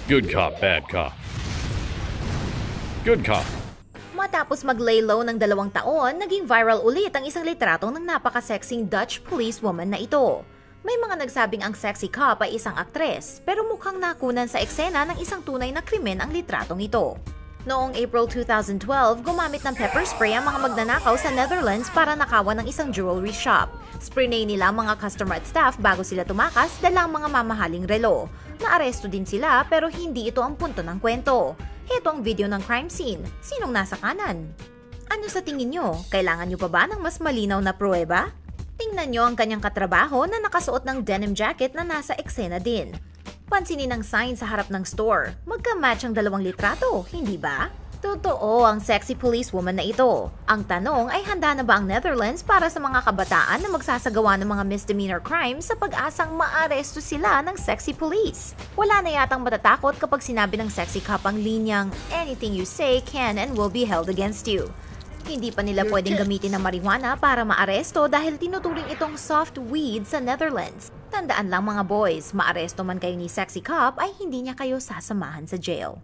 Good cop, bad cop. Good cop. Matapos mag-lay low ng 2 taon, naging viral ulit ang isang litrato ng napaka-sexing Dutch policewoman na ito. May mga nagsabing ang sexy cop ay isang aktres, pero mukhang nakunan sa eksena ng isang tunay na krimen ang litratong ito. Noong April 2012, gumamit ng pepper spray ang mga magnanakaw sa Netherlands para nakawan ng isang jewelry shop. Sprinay nila ang mga customer at staff bago sila tumakas dala ang mga mamahaling relo. Naaresto din sila pero hindi ito ang punto ng kwento. Ito ang video ng crime scene. Sinong nasa kanan? Ano sa tingin nyo? Kailangan nyo pa ba ng mas malinaw na pruweba? Tingnan nyo ang kanyang katrabaho na nakasuot ng denim jacket na nasa eksena din. Pansinin ang sign sa harap ng store. Magka-match ang 2 litrato, hindi ba? Totoo ang sexy policewoman na ito. Ang tanong ay handa na ba ang Netherlands para sa mga kabataan na magsasagawa ng mga misdemeanor crimes sa pag-asang maaresto sila ng sexy police? Wala na yatang matatakot kapag sinabi ng sexy cop ang linyang, "Anything you say can and will be held against you." Hindi pa nila pwedeng gamitin ng marijuana para maaresto dahil tinuturing itong soft weed sa Netherlands. Tandaan lang mga boys, maaresto man kayo ni sexy cop ay hindi niya kayo sasamahan sa jail.